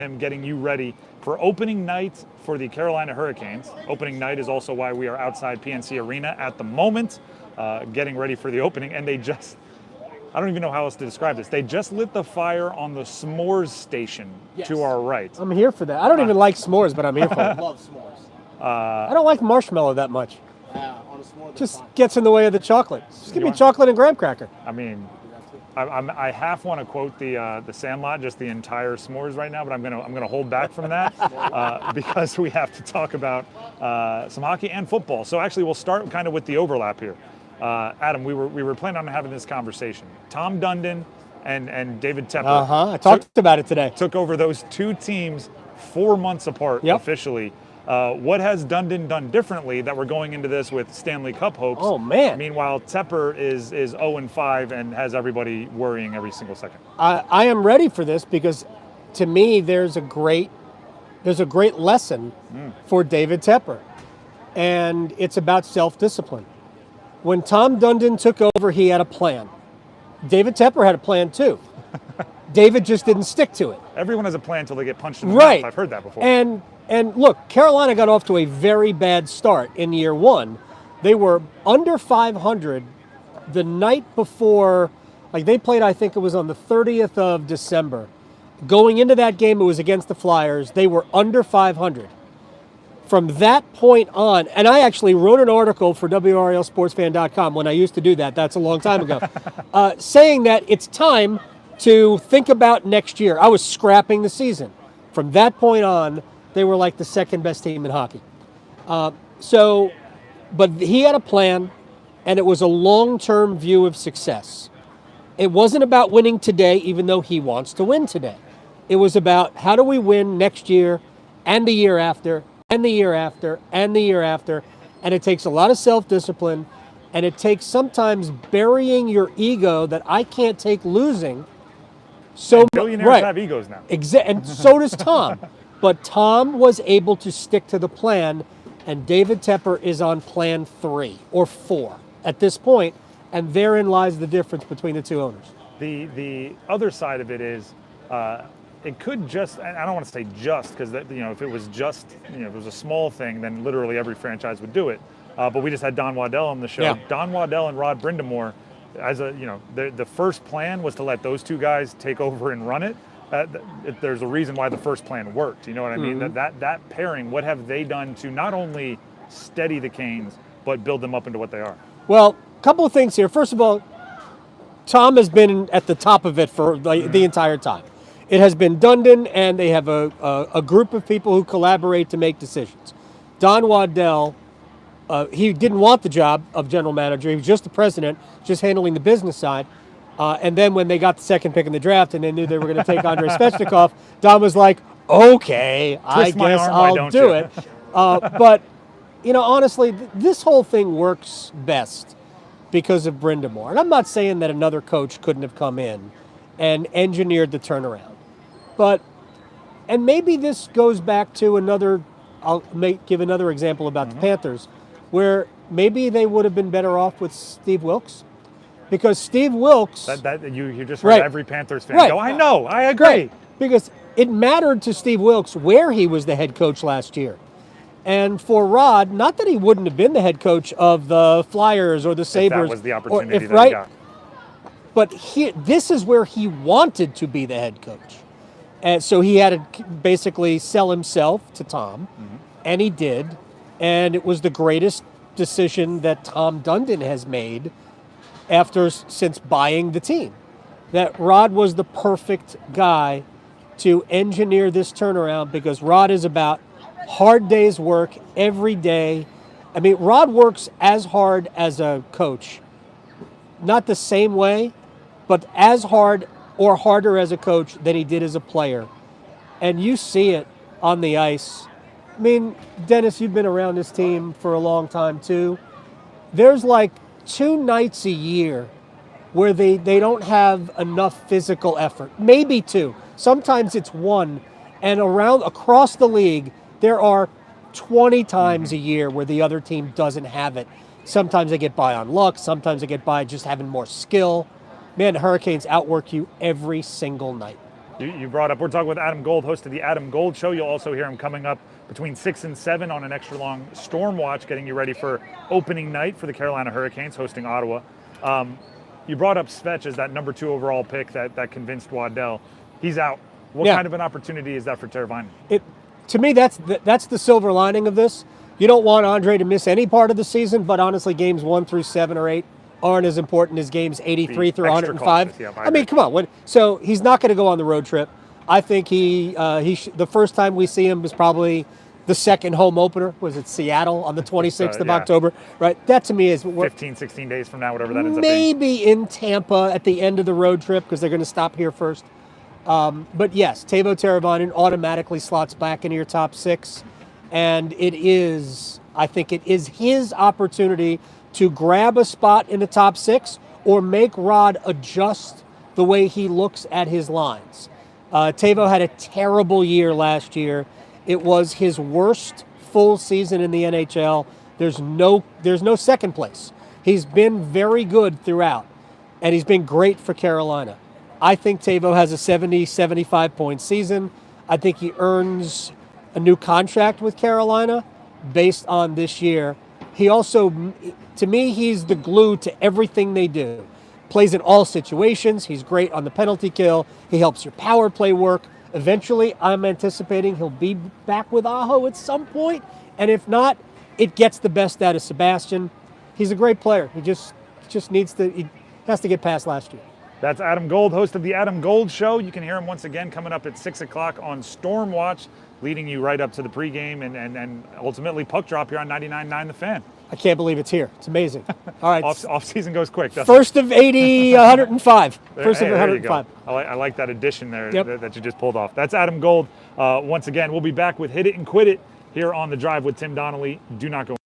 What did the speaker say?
him getting you ready for opening night for the Carolina Hurricanes. Opening night is also why we are outside PNC Arena at the moment, getting ready for the opening. And I don't even know how else to describe this. They just lit the fire on the s'mores station to our right. I'm here for that. I don't even like s'mores, but I'm here for it. I love s'mores. I don't like marshmallow that much. On a s'more, Just gets in the way of the chocolate. Just give me chocolate and graham cracker. I mean, I half want to quote the Sandlot, just the entire s'mores right now, but I'm gonna hold back from that because we have to talk about some hockey and football. So actually, we'll start kind of with the overlap here. Adam, we were planning on having this conversation. Tom Dundon and David Tepper. I talked about it today. Took over those two teams 4 months apart officially. What has Dundon done differently that we're going into this with Stanley Cup hopes? Oh, man. Meanwhile, Tepper is 0-5 and has everybody worrying every single second. I am ready for this because, to me, there's a great lesson for David Tepper, and it's about self-discipline. When Tom Dundon took over, he had a plan. David Tepper had a plan too. David just didn't stick to it. Everyone has a plan until they get punched in the mouth. I've heard that before. And look, Carolina got off to a very bad start in year one. They were under 500 the night before, like they played, I think it was on the 30th of December. Going into that game, it was against the Flyers. They were under 500. From that point on, and I actually wrote an article for WRLSportsFan.com when I used to do that. That's a long time ago. Saying that it's time to think about next year. I was scrapping the season. From that point on, they were like the second best team in hockey. But he had a plan, and it was a long-term view of success. It wasn't about winning today, even though he wants to win today. It was about how do we win next year and the year after and the year after and the year after. And it takes a lot of self-discipline, and it takes sometimes burying your ego that I can't take losing. So billionaires have egos now. And so does Tom. But Tom was able to stick to the plan, and David Tepper is on plan 3 or 4 at this point, and therein lies the difference between the two owners. The other side of it is it could just, and I don't want to say just, because if it was just, if it was a small thing, then literally every franchise would do it. But we just had Don Waddell on the show. Yeah. Don Waddell and Rod Brindamore, the first plan was to let those two guys take over and run it. There's a reason why the first plan worked. You know what I mean? Mm-hmm. That pairing, what have they done to not only steady the Canes, but build them up into what they are? Well, a couple of things here. First of all, Tom has been at the top of it for the entire time. It has been Dundon, and they have a group of people who collaborate to make decisions. Don Waddell, he didn't want the job of general manager. He was just the president, just handling the business side. And then when they got the second pick in the draft and they knew they were going to take Andrei Svechnikov, Don was like, okay, I guess I'll do it. But, honestly, this whole thing works best because of Brindamore. And I'm not saying that another coach couldn't have come in and engineered the turnaround. And maybe this goes back to I'll give another example about the Panthers, where maybe they would have been better off with Steve Wilkes. Because Steve Wilkes... You just heard every Panthers fan go, I know, I agree. Right. Because it mattered to Steve Wilkes where he was the head coach last year. And for Rod, not that he wouldn't have been the head coach of the Flyers or the Sabres. If that was the opportunity that he got. But this is where he wanted to be the head coach. And so he had to basically sell himself to Tom, and he did. And it was the greatest decision that Tom Dundon has made since buying the team. That Rod was the perfect guy to engineer this turnaround, because Rod is about hard day's work every day. I mean, Rod works as hard as a coach. Not the same way, but as hard or harder as a coach than he did as a player. And you see it on the ice. I mean, Dennis, you've been around this team for a long time too. There's like 2 nights a year where they don't have enough physical effort. Maybe 2. Sometimes it's 1. And across the league, there are 20 times a year where the other team doesn't have it. Sometimes they get by on luck. Sometimes they get by just having more skill. Man, the Hurricanes outwork you every single night. You brought up, we're talking with Adam Gold, host of the Adam Gold Show. You'll also hear him coming up between 6 and 7 on an extra long Storm Watch, getting you ready for opening night for the Carolina Hurricanes hosting Ottawa. You brought up Svetch as that number 2 overall pick that convinced Waddell. He's out. What Yeah. kind of an opportunity is that for Teravainen? To me, that's the silver lining of this. You don't want Andre to miss any part of the season, but honestly, games 1 through 7 or 8 aren't as important as games 83 through Extra 105. cautious, yeah, I mean, come on. So he's not going to go on the road trip. I think the first time we see him was probably the second home opener. Was it Seattle on the 26th of yeah. October? Right. That to me is 15, 16 days from now, whatever that ends up being. maybe in Tampa at the end of the road trip because they're going to stop here first. But yes, Teuvo Teravainen automatically slots back into your top 6, and I think it is his opportunity to grab a spot in the top 6 or make Rod adjust the way he looks at his lines. Teuvo had a terrible year last year. It was his worst full season in the NHL. There's no second place. He's been very good throughout, and he's been great for Carolina. I think Teuvo has a 70, 75-point season. I think he earns a new contract with Carolina based on this year. He also, to me, he's the glue to everything they do. Plays in all situations. He's great on the penalty kill. He helps your power play work. Eventually, I'm anticipating he'll be back with Aho at some point. And if not, it gets the best out of Sebastian. He's a great player. He just he has to get past last year. That's Adam Gold, host of the Adam Gold Show. You can hear him once again coming up at 6 o'clock on Storm Watch, leading you right up to the pregame and ultimately puck drop here on 99.9 The Fan. I can't believe it's here. It's amazing. All right. Off season goes quick, doesn't First of 80, 105. First of Hey, there you go. 105. I like that addition there Yep. that you just pulled off. That's Adam Gold. Once again, we'll be back with Hit It and Quit It here on The Drive with Tim Donnelly. Do not go